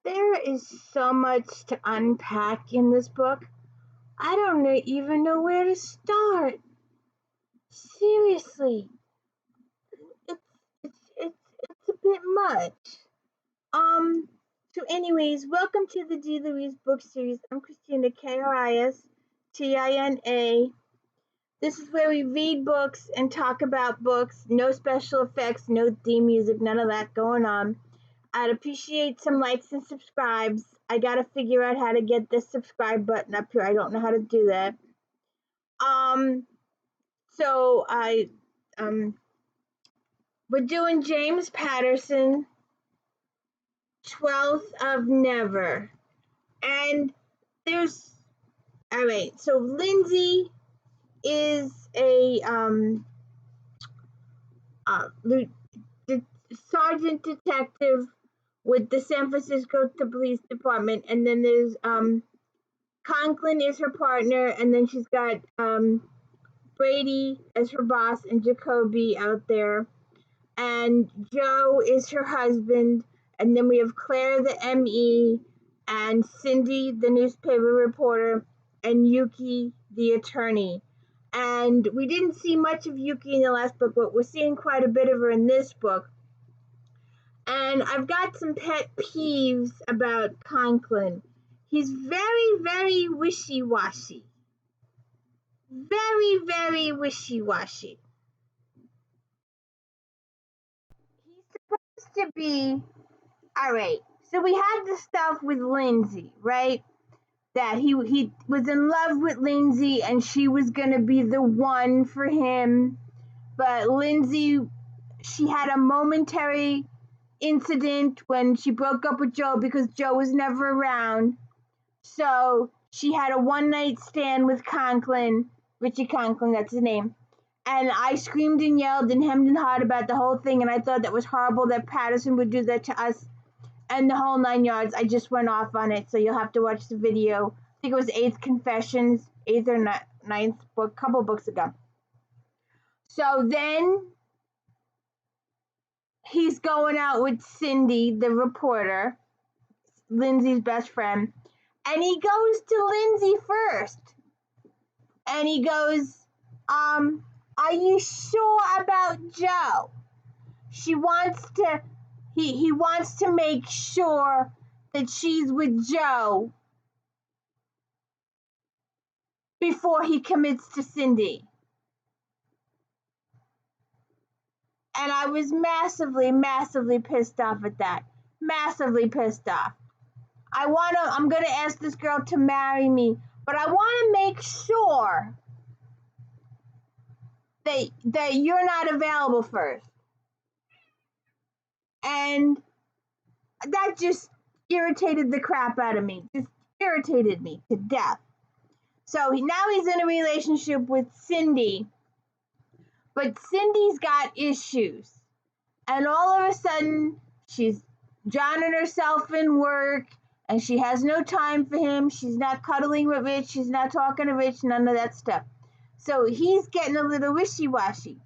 There is so much to unpack in this book. I don't even know where to start. Seriously, it's it's a bit much. So anyways, welcome to the D. Louise book series. I'm Christina, K-R-I-S-T-I-N-A. This is where we read books and talk about books. No special effects, no theme music, none of that going on. I'd appreciate some likes and subscribes. I gotta figure out how to get this subscribe button up here. I don't know how to do that. So we're doing James Patterson, 12th of Never. And there's, all right, so Lindsay is a sergeant detective with the San Francisco Police Department, and then there's CONKLIN is her partner, and then she's got Brady as her boss and Jacoby out there, and Joe is her husband, and then we have Claire the ME, and Cindy the newspaper reporter, and Yuki the attorney. And we didn't see much of Yuki in the last book, but we're seeing quite a bit of her in this book. And I've got some pet peeves about CONKLIN. He's very, very wishy-washy. Very, very wishy-washy. He's supposed to be, all right, so we had the stuff with Lindsay, right? That he was in love with Lindsay and she was going to be the one for him. But Lindsay, she had a momentary incident when she broke up with Joe because Joe was never around. So she had a one-night stand with CONKLIN, Richie CONKLIN, that's his name. And I screamed and yelled and hemmed and hawed about the whole thing, and I thought that was horrible that Patterson would do that to us and the whole 9 yards. I just went off on it, so you'll have to watch the video. I think it was 8th Confessions, 8th or 9th book, couple books ago. So then he's going out with Cindy, the reporter, Lindsay's best friend, and he goes to Lindsay first. And he goes, are you sure about Joe? He wants to make sure that she's with Joe before he commits to Cindy. And I was massively, massively pissed off at that. Massively pissed off. I'm going to ask this girl to marry me, but I want to make sure that you're not available first. And that just irritated the crap out of me. Just irritated me to death. So now he's in a relationship with Cindy, but Cindy's got issues. And all of a sudden, she's drowning herself in work, and she has no time for him. She's not cuddling with Rich. She's not talking to Rich, none of that stuff. So he's getting a little wishy-washy.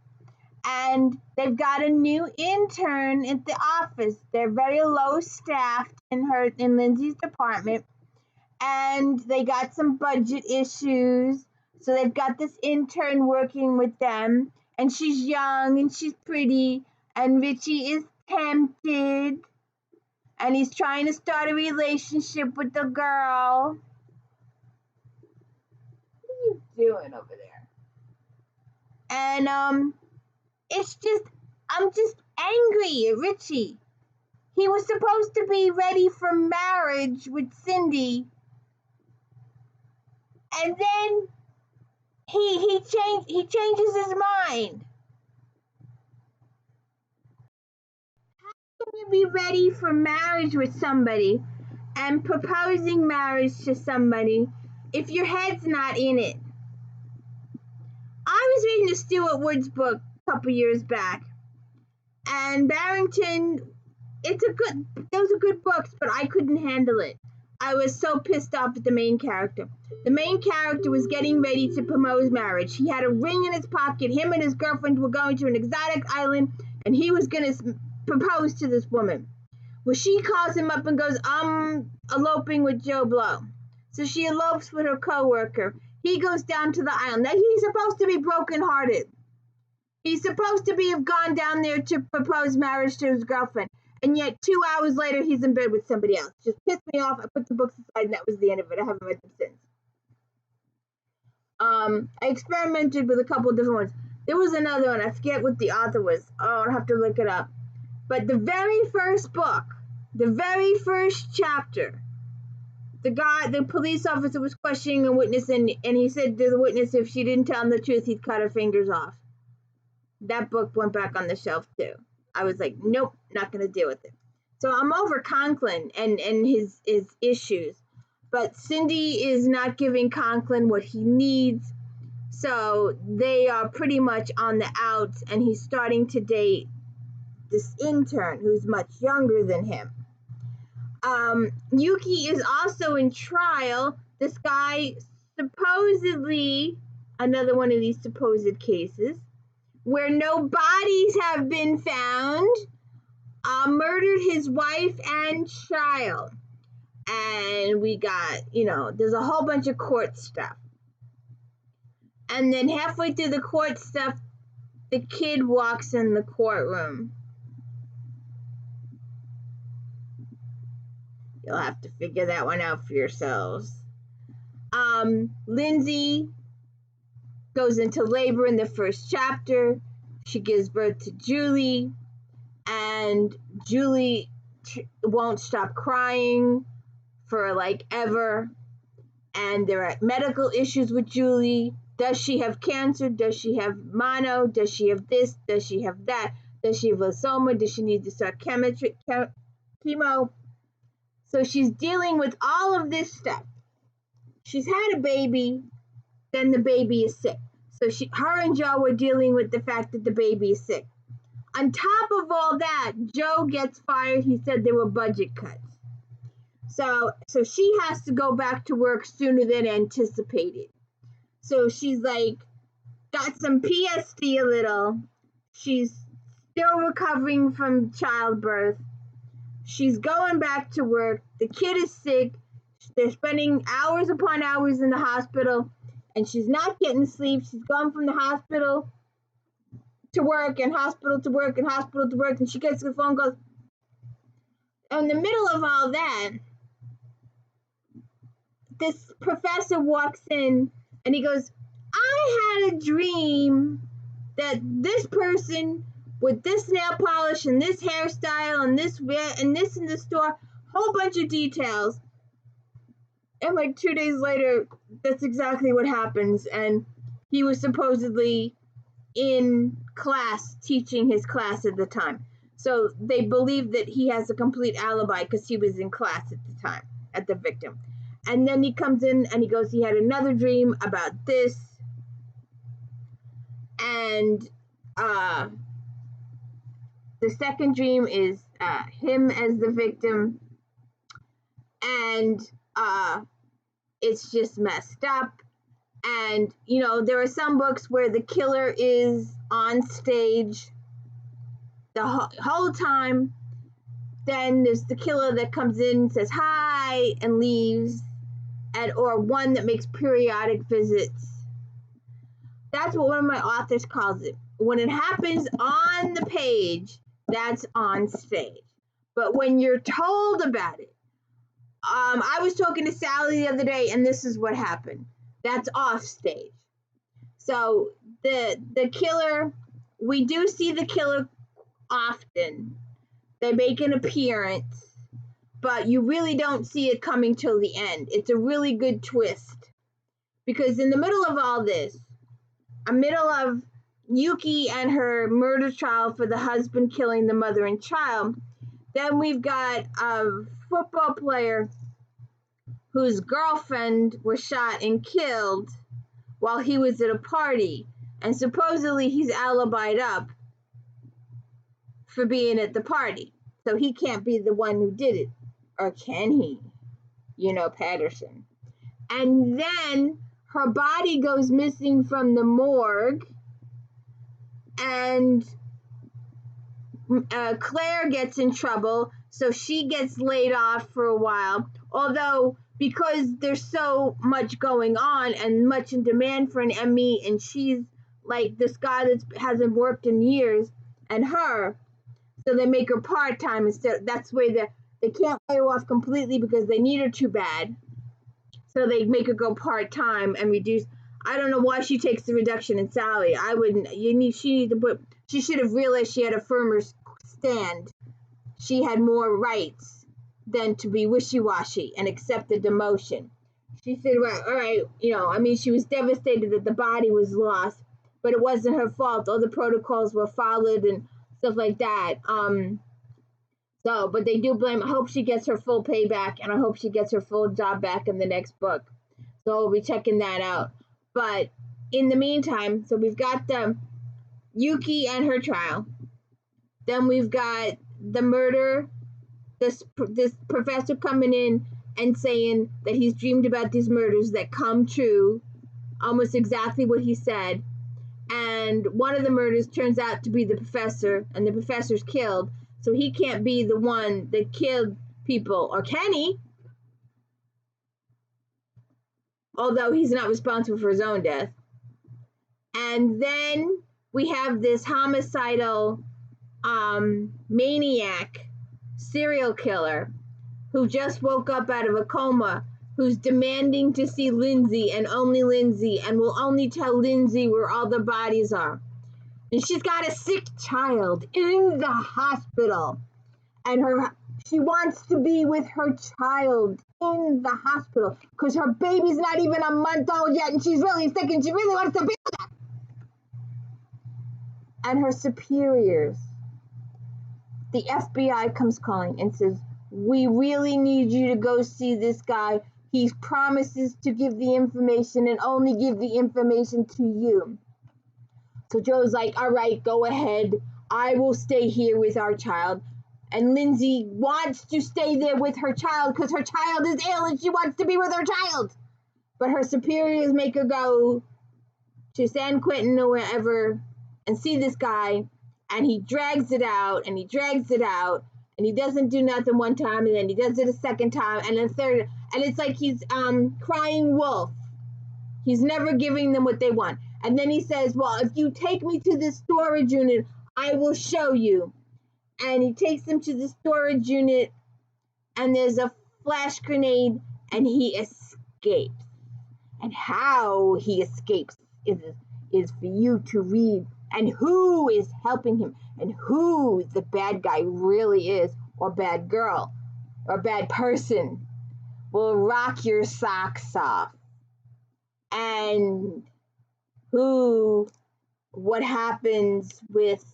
And they've got a new intern at the office. They're very low staffed in Lindsay's department. And they got some budget issues. So they've got this intern working with them. And she's young and she's pretty. And Richie is tempted. And he's trying to start a relationship with the girl. What are you doing over there? And I'm just angry at Richie. He was supposed to be ready for marriage with Cindy. And then he changes his mind. How can you be ready for marriage with somebody and proposing marriage to somebody if your head's not in it? I was reading a Stuart Woods book a couple years back, and Barrington, those are good books, but I couldn't handle it. I was so pissed off at the main character. The main character was getting ready to propose marriage. He had a ring in his pocket. Him and his girlfriend were going to an exotic island, and he was going to propose to this woman. Well, she calls him up and goes, I'm eloping with Joe Blow. So she elopes with her coworker. He goes down to the island. Now, he's supposed to be brokenhearted. He's supposed to have gone down there to propose marriage to his girlfriend. And yet 2 hours later, he's in bed with somebody else. Just pissed me off. I put the books aside, and that was the end of it. I haven't read them since. I experimented with a couple of different ones. There was another one. I forget what the author was. Oh, I'll have to look it up. But the very first book, the very first chapter, the police officer was questioning a witness, and he said to the witness if she didn't tell him the truth, he'd cut her fingers off. That book went back on the shelf too. I was like, nope, not going to deal with it. So I'm over Conklin and his issues. But Cindy is not giving Conklin what he needs. So they are pretty much on the outs, and he's starting to date this intern who's much younger than him. Yuki is also in trial. This guy supposedly, another one of these supposed cases, where no bodies have been found, murdered his wife and child. And we got, there's a whole bunch of court stuff. And then halfway through the court stuff, the kid walks in the courtroom. You'll have to figure that one out for yourselves. Lindsay goes into labor in the first chapter. She gives birth to Julie, and Julie won't stop crying for like ever. And there are medical issues with Julie. Does she have cancer? Does she have mono? Does she have this? Does she have that? Does she have lymphoma? Does she need to start chemo? So she's dealing with all of this stuff. She's had a baby, then the baby is sick. So her and Joe were dealing with the fact that the baby is sick. On top of all that, Joe gets fired. He said there were budget cuts. So she has to go back to work sooner than anticipated. So she's like, got some PST a little. She's still recovering from childbirth. She's going back to work. The kid is sick. They're spending hours upon hours in the hospital, and she's not getting sleep. She's gone from the hospital to work and hospital to work and hospital to work, and she gets the phone and goes, in the middle of all that, this professor walks in, and he goes, I had a dream that this person with this nail polish and this hairstyle and this in the store, whole bunch of details. And like 2 days later, that's exactly what happens. And he was supposedly in class, teaching his class at the time. So they believe that he has a complete alibi because he was in class at the time, at the victim. And then he comes in and he goes, he had another dream about this. And the second dream is him as the victim. And it's just messed up. And, there are some books where the killer is on stage the whole time. Then there's the killer that comes in, says hi, and leaves. Or one that makes periodic visits. That's what one of my authors calls it. When it happens on the page, that's on stage. But when you're told about it, I was talking to Sally the other day, and this is what happened. That's off stage. So the killer, we do see the killer often. They make an appearance, but you really don't see it coming till the end. It's a really good twist. Because in the middle of all this, middle of Yuki and her murder trial for the husband killing the mother and child, then we've got a football player whose girlfriend was shot and killed while he was at a party. And supposedly he's alibied up for being at the party. So he can't be the one who did it. Or can he? Patterson. And then her body goes missing from the morgue. And Claire gets in trouble. So she gets laid off for a while, although because there's so much going on and much in demand for an ME, and she's like this guy that hasn't worked in years, and her, so they make her part-time instead. That's where they can't lay her off completely because they need her too bad. So they make her go part-time and reduce. I don't know why she takes the reduction in salary. I wouldn't. She should have realized she had a firmer stand. She had more rights than to be wishy-washy and accept the demotion. She said, well, all right, I mean, she was devastated that the body was lost, but it wasn't her fault. All the protocols were followed and stuff like that. But they do blame. I hope she gets her full payback, and I hope she gets her full job back in the next book. So we'll be checking that out. But in the meantime, so we've got Yuki and her trial. Then we've got the murder. This professor coming in and saying that he's dreamed about these murders that come true, almost exactly what he said. And one of the murders turns out to be the professor, and the professor's killed. So he can't be the one that killed people, or can he? Although he's not responsible for his own death. And then we have this homicidal maniac serial killer who just woke up out of a coma, who's demanding to see Lindsay and only Lindsay, and will only tell Lindsay where all the bodies are. And she's got a sick child in the hospital, and she wants to be with her child in the hospital because her baby's not even a month old yet, and she's really sick, and she really wants to be with her. And her superiors, the FBI comes calling and says, we really need you to go see this guy. He promises to give the information and only give the information to you. So Joe's like, all right, go ahead. I will stay here with our child. And Lindsay wants to stay there with her child because her child is ill and she wants to be with her child. But her superiors make her go to San Quentin or wherever and see this guy. And he drags it out and he drags it out. And he doesn't do nothing one time, and then he does it a second time, and then third, and it's like he's crying wolf. He's never giving them what they want. And then he says, well, if you take me to this storage unit, I will show you. And he takes them to the storage unit, and there's a flash grenade, and he escapes. And how he escapes is for you to read, and who is helping him, and who the bad guy really is, or bad girl, or bad person, will rock your socks off. And what happens with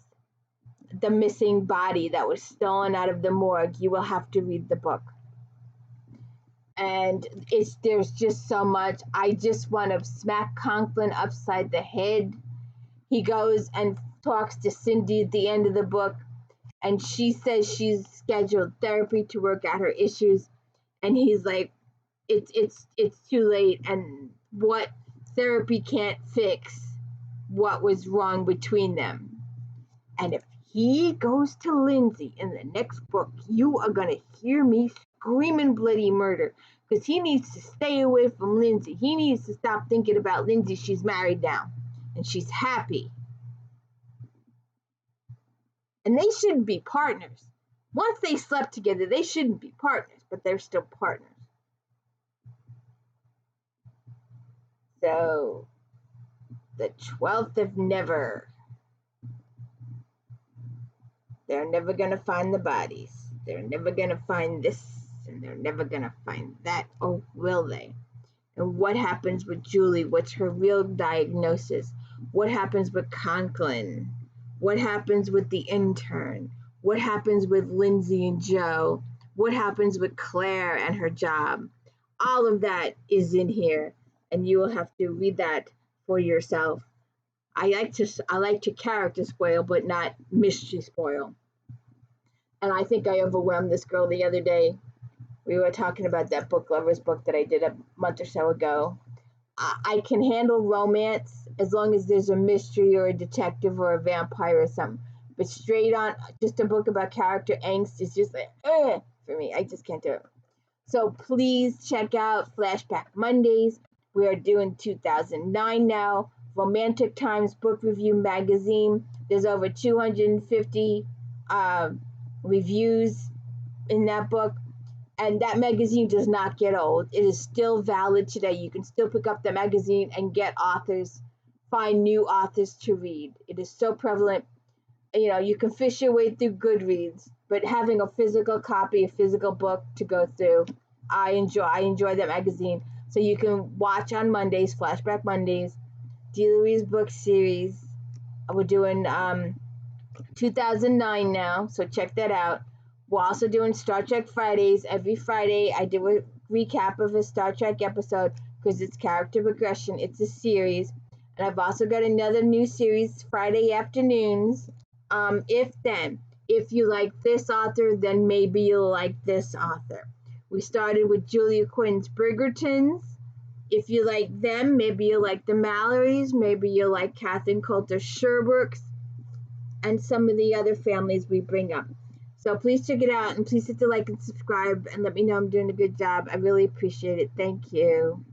the missing body that was stolen out of the morgue, you will have to read the book. And there's just so much. I just want to smack Conklin upside the head. He goes and talks to Cindy at the end of the book, and she says she's scheduled therapy to work out her issues, and he's like, it's too late, and what therapy can't fix what was wrong between them. And if he goes to Lindsay in the next book, you are going to hear me screaming bloody murder, because he needs to stay away from Lindsay. He needs to stop thinking about Lindsay. She's married now, and she's happy. And they shouldn't be partners. Once they slept together, they shouldn't be partners, but they're still partners. So, the 12th of never. They're never going to find the bodies. They're never going to find this, and they're never going to find that. Oh, will they? And what happens with Julie? What's her real diagnosis? What happens with Conklin? What happens with the intern? What happens with Lindsay and Joe? What happens with Claire and her job? All of that is in here, and you will have to read that for yourself. I like to character spoil, but not mystery spoil. And I think I overwhelmed this girl the other day. We were talking about that book lovers book that I did a month or so ago. I can handle romance as long as there's a mystery or a detective or a vampire or something. but straight on, just a book about character angst is just like, for me. I just can't do it. So please check out Flashback Mondays. We are doing 2009 now. Romantic Times Book Review Magazine. There's over 250 reviews in that book. And that magazine does not get old. It is still valid today. You can still pick up the magazine and get authors, find new authors to read. It is so prevalent. You can fish your way through Goodreads, but having a physical copy, a physical book to go through, I enjoy that magazine. So you can watch on Mondays, Flashback Mondays, Dealerie's book series. We're doing 2009 now, so check that out. We're also doing Star Trek Fridays. Every Friday, I do a recap of a Star Trek episode because it's character progression. It's a series. And I've also got another new series, Friday afternoons. If you like this author, then maybe you'll like this author. We started with Julia Quinn's Bridgertons. If you like them, maybe you'll like the Mallorys. Maybe you'll like Catherine Coulter Sherbrooke's and some of the other families we bring up. So please check it out, and please hit the like and subscribe and let me know I'm doing a good job. I really appreciate it. Thank you.